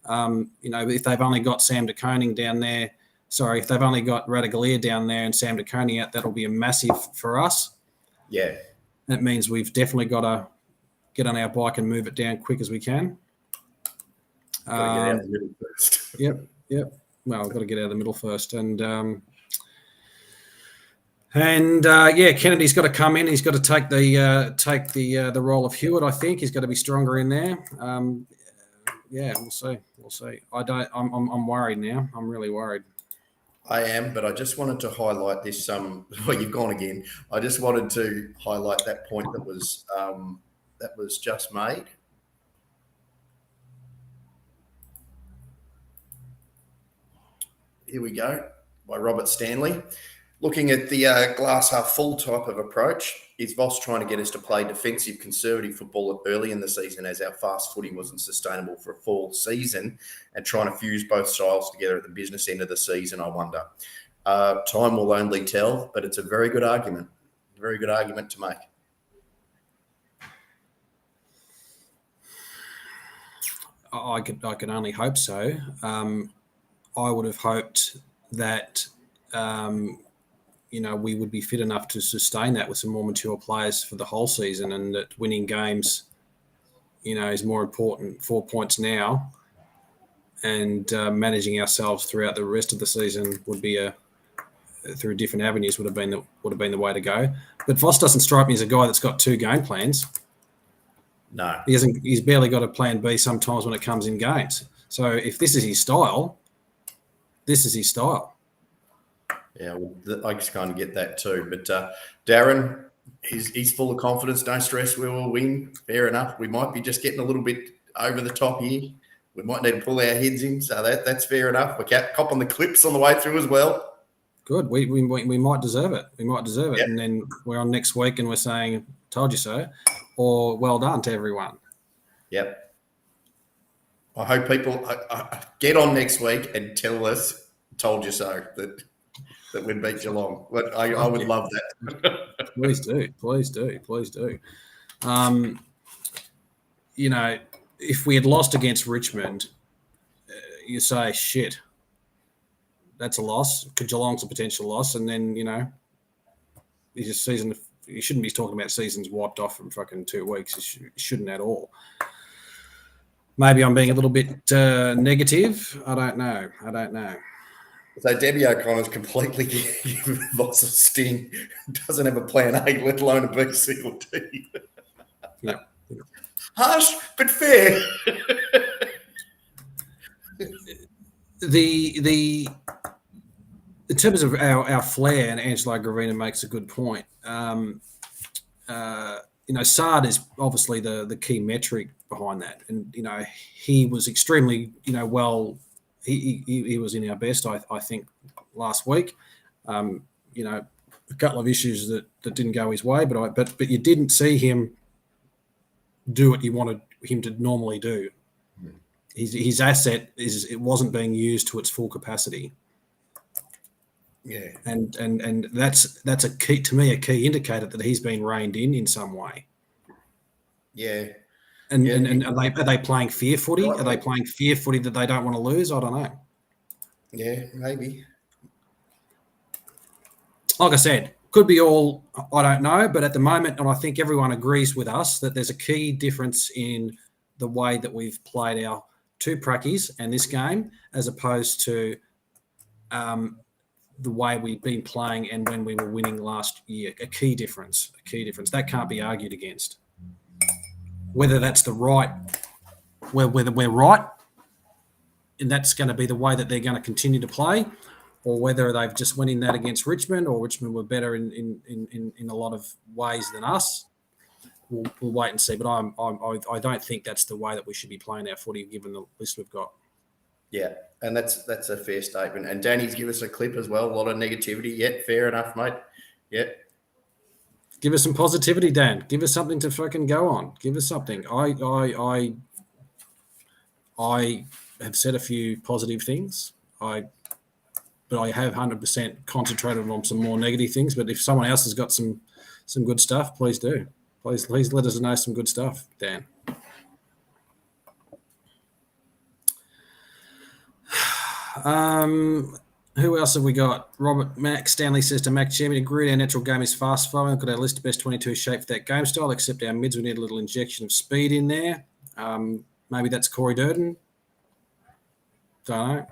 If they've only got Sam De Koning down there. Sorry, if they've only got Radagalia down there and Sam De Koning out, that'll be a massive for us. Yeah. That means we've definitely got to get on our bike and move it down quick as we can. Got to get out of the middle first. Yep. Well, we've got to get out of the middle first. Kennedy's got to come in. He's got to take the role of Hewitt. I think he's got to be stronger in there. We'll see. I'm worried now. I'm really worried. I am, but I just wanted to highlight this. You've gone again. I just wanted to highlight that point that was just made. Here we go, by Robert Stanley. Looking at the glass half full type of approach, is Voss trying to get us to play defensive conservative football early in the season as our fast footy wasn't sustainable for a full season, and trying to fuse both styles together at the business end of the season, I wonder. Time will only tell, but it's a very good argument. Very good argument to make. I could only hope so. I would have hoped that we would be fit enough to sustain that with some more mature players for the whole season, and that winning games, is more important. 4 points now, and managing ourselves throughout the rest of the season would be through different avenues would have been the way to go. But Voss doesn't strike me as a guy that's got 2 game plans. No, he's barely got a plan B sometimes when it comes in games. So if this is his style, this is his style. Yeah, well, I just kind of get that too. But Darren, he's full of confidence. Don't stress, we will win. Fair enough. We might be just getting a little bit over the top here. We might need to pull our heads in. So that's fair enough. We're copping the clips on the way through as well. Good. We might deserve it. We might deserve it. Yep. And then we're on next week and we're saying, told you so, or well done to everyone. Yep. I hope people get on next week and tell us, told you so, that we'd beat Geelong. But I would love that. Please do. If we had lost against Richmond, you say, shit, that's a loss. Geelong's a potential loss. And then, season, you shouldn't be talking about seasons wiped off in fucking 2 weeks. You shouldn't at all. Maybe I'm being a little bit negative. I don't know. So Debbie O'Connor's completely given Voss a sting. Doesn't have a plan A, let alone a B, C, or D. Yeah. Harsh, but fair. In terms of our flair, and Angelo Gravina makes a good point. SARD is obviously the key metric behind that, and he was extremely well. He was in our best, I think, last week. A couple of issues that didn't go his way, but you didn't see him do what you wanted him to normally do. His asset it wasn't being used to its full capacity. Yeah, and that's a key to me, a key indicator that he's been reined in some way. Yeah. And are they playing fear footy? Are they playing fear footy that they don't want to lose? I don't know. Yeah, maybe. Like I said, could be all, I don't know. But at the moment, and I think everyone agrees with us, that there's a key difference in the way that we've played our 2 prackies and this game as opposed to the way we've been playing and when we were winning last year. A key difference. That can't be argued against. Whether that's the right, whether we're right, and that's going to be the way that they're going to continue to play, or whether they've just went in that against Richmond, or Richmond were better in a lot of ways than us. we'll wait and see. But I don't think that's the way that we should be playing our footy, given the list we've got. Yeah, and that's a fair statement. And Danny's given us a clip as well. A lot of negativity. Yet, fair enough, mate. Yeah. Give us some positivity, Dan. Give us something to fucking go on. Give us something. I have said a few positive things. But I have 100% concentrated on some more negative things. But if someone else has got some good stuff, please do. Please let us know some good stuff, Dan. Who else have we got? Robert Mac Stanley says to Mac Chairman, agreed our natural game is fast flowing. Got our list of best 22 shape for that game style, except our mids, we need a little injection of speed in there. Maybe that's Corey Durden. Don't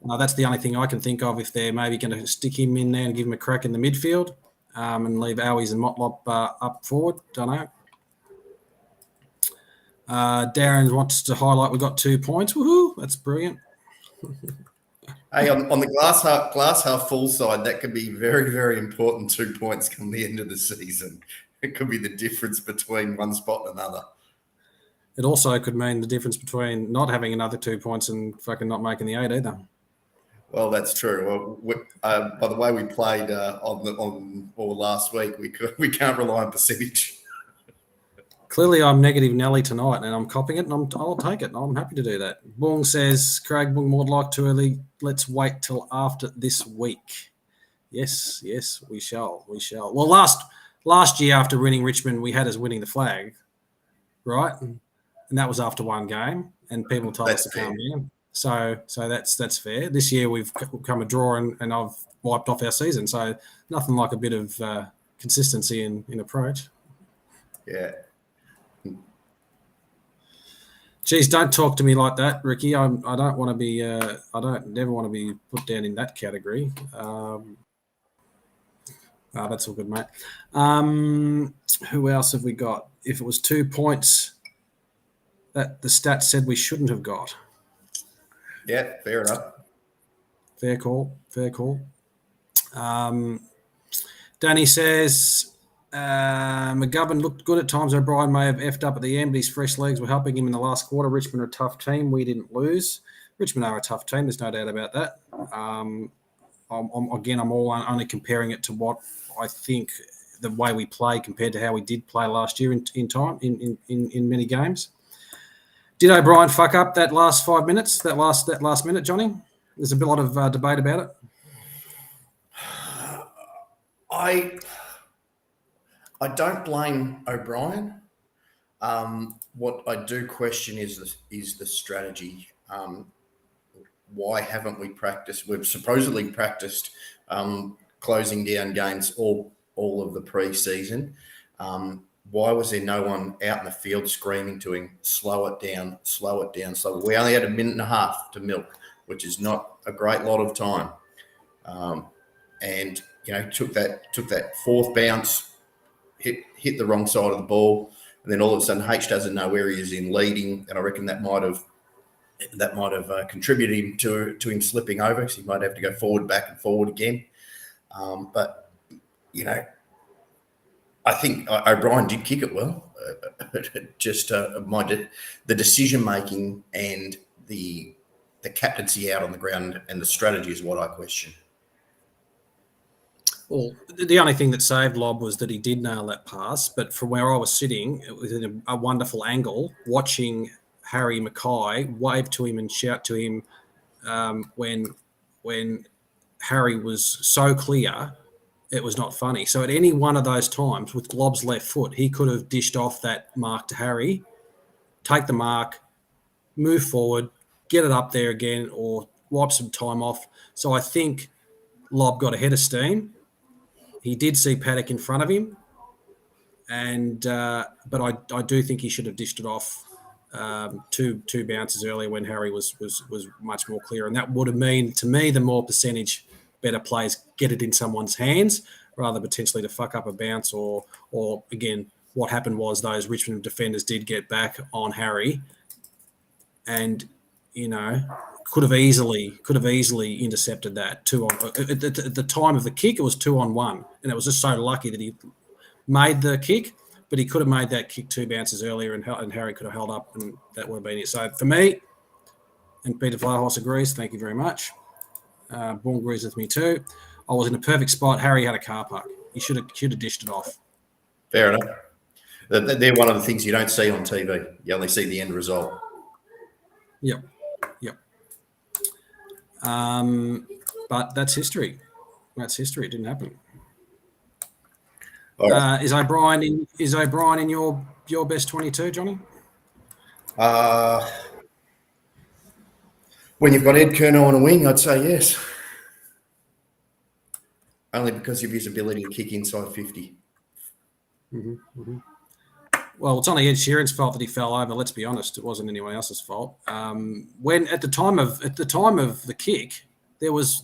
know. That's the only thing I can think of if they're maybe going to stick him in there and give him a crack in the midfield and leave Owies and Motlop up forward. Don't know. Darren wants to highlight we got 2 points. Woohoo! That's brilliant. Hey, on the glass half full side, that could be very, very important. 2 points come the end of the season. It could be the difference between one spot and another. It also could mean the difference between not having another 2 points and fucking not making the 8 either. Well, that's true. Well, by the way we played on last week, we can't rely on percentage. Clearly, I'm negative Nelly tonight, and I'm copying it, and I'll take it. I'm happy to do that. Bung says, Craig Bung would like too early. Let's wait till after this week. Yes, we shall. Well, last year after winning Richmond, we had us winning the flag, right? And that was after one game, and people told us to calm down. So that's fair. This year we've come a draw, and I've wiped off our season. So nothing like a bit of consistency in approach. Yeah. Geez, don't talk to me like that, Ricky. I don't want to be. I don't never want to be put down in that category. That's all good, mate. Who else have we got? If it was 2 points, that the stats said we shouldn't have got. Yeah, fair enough. Fair call. Danny says. McGovern looked good at times. O'Brien may have effed up at the end, but his fresh legs were helping him in the last quarter. Richmond are a tough team. We didn't lose. Richmond are a tough team. There's no doubt about that. I'm only comparing it to what I think the way we play compared to how we did play last year in many games. Did O'Brien fuck up that last 5 minutes? That last minute, Johnny? There's a lot of debate about it. I don't blame O'Brien. What I do question is the strategy. Why haven't we practiced? We've supposedly practiced closing down games all of the pre-season. Why was there no one out in the field screaming to him, slow it down? So we only had a minute and a half to milk, which is not a great lot of time. And took that fourth bounce. Hit the wrong side of the ball, and then all of a sudden H doesn't know where he is in leading, and I reckon that might have contributed to him slipping over, because he might have to go back and forward again. But I think O'Brien did kick it well. Just the decision making and the captaincy out on the ground and the strategy is what I question. Well, the only thing that saved Lob was that he did nail that pass, but from where I was sitting, it was in a wonderful angle, watching Harry Mackay wave to him and shout to him when Harry was so clear, it was not funny. So at any one of those times, with Lob's left foot, he could have dished off that mark to Harry, take the mark, move forward, get it up there again, or wipe some time off. So I think Lob got ahead of steam. He did see Paddock in front of him, but I do think he should have dished it off two bounces earlier when Harry was much more clear, and that would have mean to me the more percentage better plays get it in someone's hands rather potentially to fuck up a bounce or again what happened was those Richmond defenders did get back on Harry, and could have easily intercepted that 2 on at the time of the kick. It was 2-on-1, and it was just so lucky that he made the kick. but he could have made that kick 2 bounces earlier, and Harry could have held up, and that would have been it. So for me, and Peter Flyhorse agrees, thank you very much. Bourne agrees with me too. I was in a perfect spot. Harry had a car park. He should have dished it off. Fair enough. They're one of the things you don't see on TV. You only see the end result. Yep. But that's history. That's history. It didn't happen. Right. Is O'Brien in your best 22, Johnny? When you've got Ed Curnow on a wing, I'd say yes. Only because of his ability to kick inside 50. Mm-hmm. Well, it's only Ed Sheeran's fault that he fell over. Let's be honest; it wasn't anyone else's fault. When at the time of the kick, there was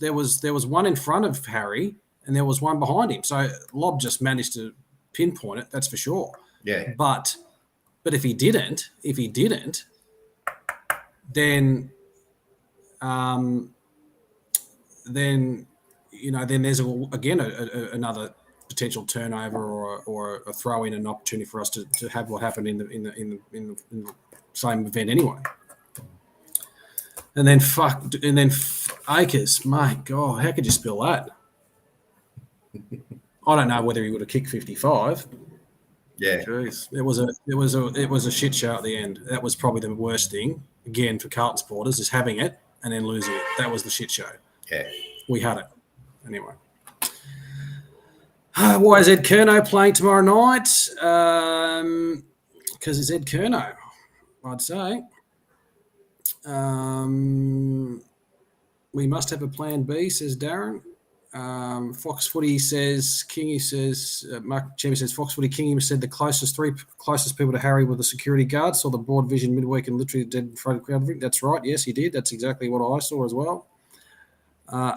one in front of Harry and there was one behind him. So Lob just managed to pinpoint it. That's for sure. Yeah. But if he didn't, then there's another potential turnover or a throw in, an opportunity for us to have what happened in the same event anyway. And then Akers, my God, how could you spill that? I don't know whether he would have kicked 55. Yeah, jeez, it was a shit show at the end. That was probably the worst thing again for Carlton supporters, is having it and then losing it. That was the shit show. Yeah, we had it anyway. Why is Ed Curnow playing tomorrow night? Because it's Ed Curnow, I'd say. We must have a plan B, says Darren. Fox Footy says, Kingy says, Mark Chemi says, Fox Footy Kingy said the closest people to Harry were the security guards. Saw the board vision midweek and literally dead in front of the crowd. That's right. Yes, he did. That's exactly what I saw as well.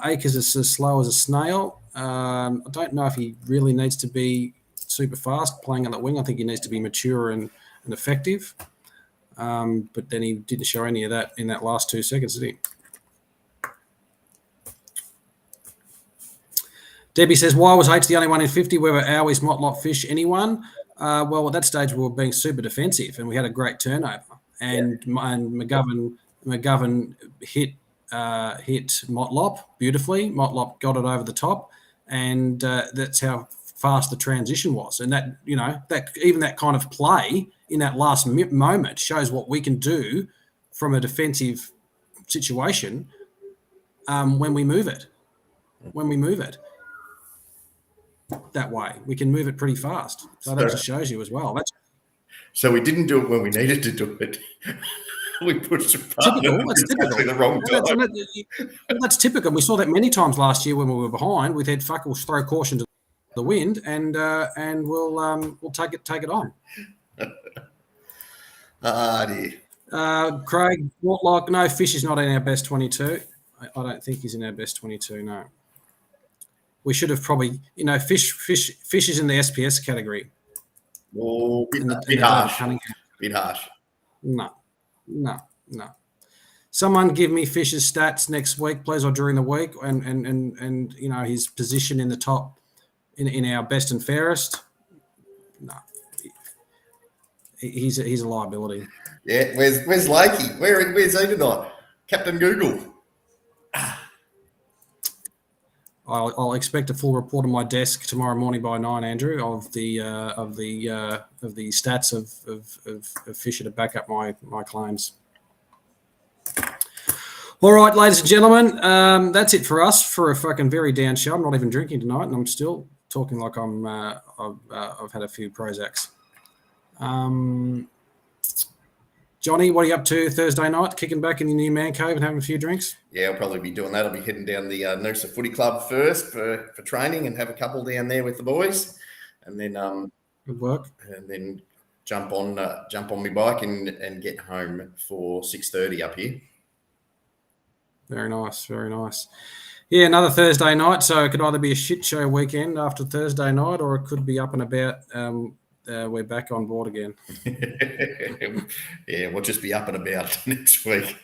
Akers is as slow as a snail. I don't know if he really needs to be super fast playing on that wing. I think he needs to be mature and effective. But then he didn't show any of that in that last 2 seconds, did he? Debbie says, why was H the only one in 50? Where were Owies, Motlop, Fish, anyone? Well, at that stage, we were being super defensive and we had a great turnover. And McGovern hit Motlop beautifully. Motlop got it over the top, and that's how fast the transition was. And that, that kind of play in that last moment shows what we can do from a defensive situation when we move it. That way, we can move it pretty fast. So that just shows you as well. So we didn't do it when we needed to do it. We pushed it past the wrong time. That's typical. We saw that many times last year when we were behind. We've had we'll throw caution to the wind, and we'll take it on. Dear. Craig, no, Fish is not in our best 22. I don't think he's in our best 22. No. We should have probably, Fish is in the SPS category. Oh, bit harsh. Bit harsh. No. Someone give me Fish's stats next week, please, or during the week, and his position in the top in our best and fairest. No, he's a liability. Yeah, where's Lakey? Where's he tonight? Captain Google. I'll expect a full report on my desk tomorrow morning by 9, Andrew, of the stats of Fisher to back up my claims. All right, ladies and gentlemen, that's it for us for a fucking very down show. I'm not even drinking tonight, and I'm still talking like I've had a few Prozacs. Johnny, what are you up to Thursday night? Kicking back in your new man cave and having a few drinks? Yeah, I'll probably be doing that. I'll be heading down the Noosa Footy Club first for training and have a couple down there with the boys, and then good work. And then jump on my bike and get home for 6:30 up here. Very nice, very nice. Yeah, another Thursday night, so it could either be a shit show weekend after Thursday night, or it could be up and about. We're back on board again. Yeah, we'll just be up and about next week.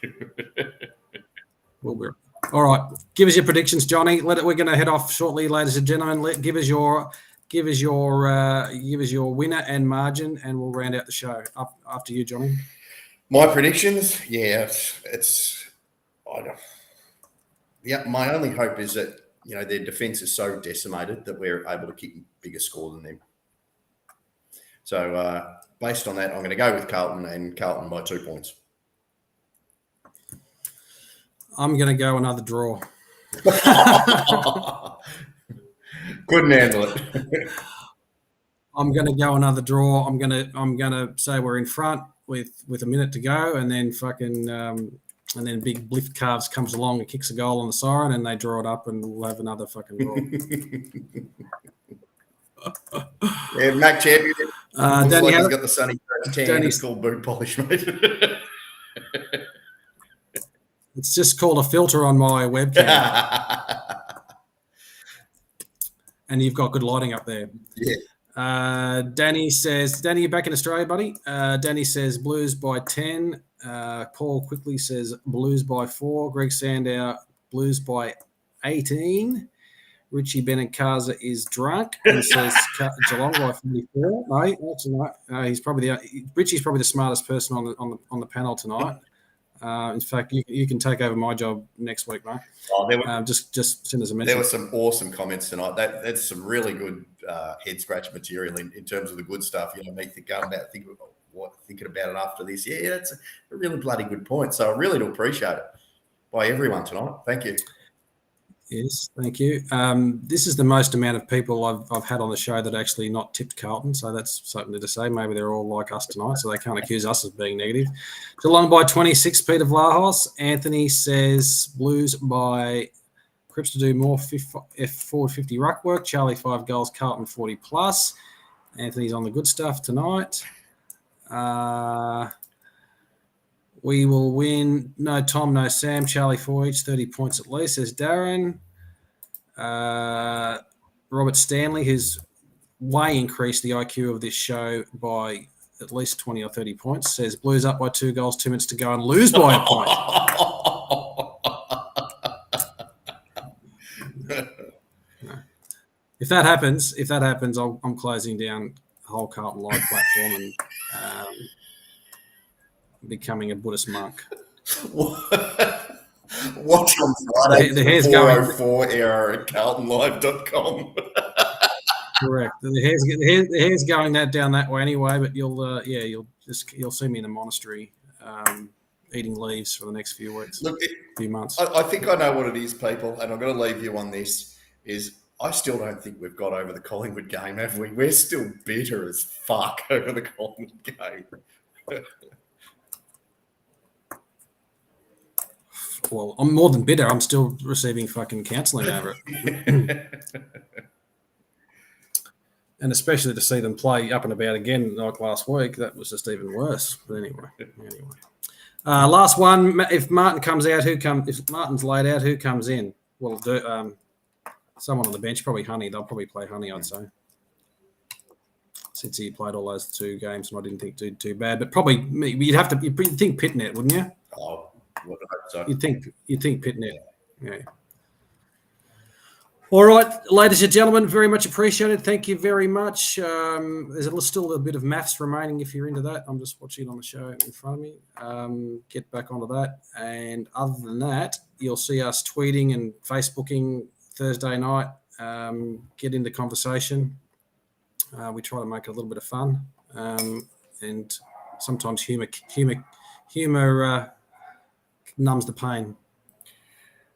We'll be. All right. Give us your predictions, Johnny. We're going to head off shortly, ladies and gentlemen. Give us your give us your winner and margin, and we'll round out the show. Up after you, Johnny. My predictions, my only hope is that their defence is so decimated that we're able to keep a bigger score than them. So based on that, I'm going to go with Carlton, and Carlton by 2 points. I'm going to go another draw. Couldn't handle it. I'm going to go another draw. I'm going to say we're in front with a minute to go, and then and then big Bliff Calves comes along and kicks a goal on the siren, and they draw it up, and we'll have another fucking draw. Yeah, Mac Champion. Danny, he's got the sunny tan. It's called boot polish, mate. It's just called a filter on my webcam. And you've got good lighting up there. Yeah. Danny says, Danny, you're back in Australia, buddy. Danny says Blues by 10. Paul quickly says Blues by 4. Greg Sandow, Blues by 18. Richie Benincasa is drunk and says Geelong by 44. No, that's not. Richie's probably the smartest person on the panel tonight. In fact, you can take over my job next week, mate. Just send us a message. There were some awesome comments tonight. That's some really good head scratch material in terms of the good stuff. Me thinking about it after this. Yeah, that's a really bloody good point. So I really do appreciate it by everyone tonight. Thank you. Yes, thank you. This is the most amount of people I've had on the show that actually not tipped Carlton, so that's something to say. Maybe they're all like us tonight, so they can't accuse us of being negative. Geelong by 26, Peter Vlahos. Anthony says Blues by Crips to do more forward 50 ruck work. Charlie 5 goals, Carlton 40 plus. Anthony's on the good stuff tonight. We will win. No Tom, no Sam. Charlie 4 each, 30 points at least, says Darren. Robert Stanley, who's way increased the IQ of this show by at least 20 or 30 points, says Blues up by 2 goals, 2 minutes to go, and lose by a point. No. If that happens, I'm closing down the whole Carlton Live platform and becoming a Buddhist monk. Watch on Friday, the hair's 404 error at carltonlive.com. Correct. The hair's going down that way anyway, but you'll see me in the monastery eating leaves for the next few weeks. Look, few months. I think I know what it is, people, and I'm going to leave you on this, is I still don't think we've got over the Collingwood game, have we? We're still bitter as fuck over the Collingwood game. Well, I'm more than bitter. I'm still receiving fucking counselling over it. And especially to see them play up and about again like last week, that was just even worse. But anyway. Last one. If Martin comes out, if Martin's laid out, who comes in? Well, someone on the bench, probably Honey. They'll probably play Honey, I'd say. Since he played all those 2 games and I didn't think did too bad. But probably you'd think Pitnet, wouldn't you? Oh, well, I hope so. You'd think Pitnet. Yeah. All right, ladies and gentlemen, very much appreciated. Thank you very much. There's still a bit of maths remaining if you're into that. I'm just watching it on the show in front of me. Get back onto that. And other than that, you'll see us tweeting and Facebooking Thursday night. Get into conversation. We try to make it a little bit of fun. And sometimes humour numbs the pain.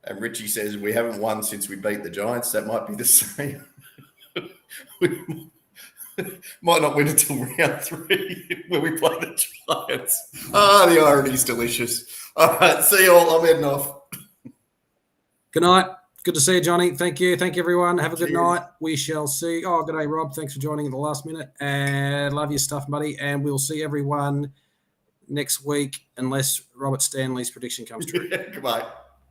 And Richie says, we haven't won since we beat the Giants. That might be the same. We might not win until round 3 when we play the Giants. The irony's delicious. All right, see you all. I'm heading off. Good night. Good to see you, Johnny. Thank you. Thank you, everyone. Have a good night. We shall see. Oh, good day, Rob. Thanks for joining at the last minute. And love your stuff, buddy. And we'll see everyone next week unless Robert Stanley's prediction comes true. Goodbye.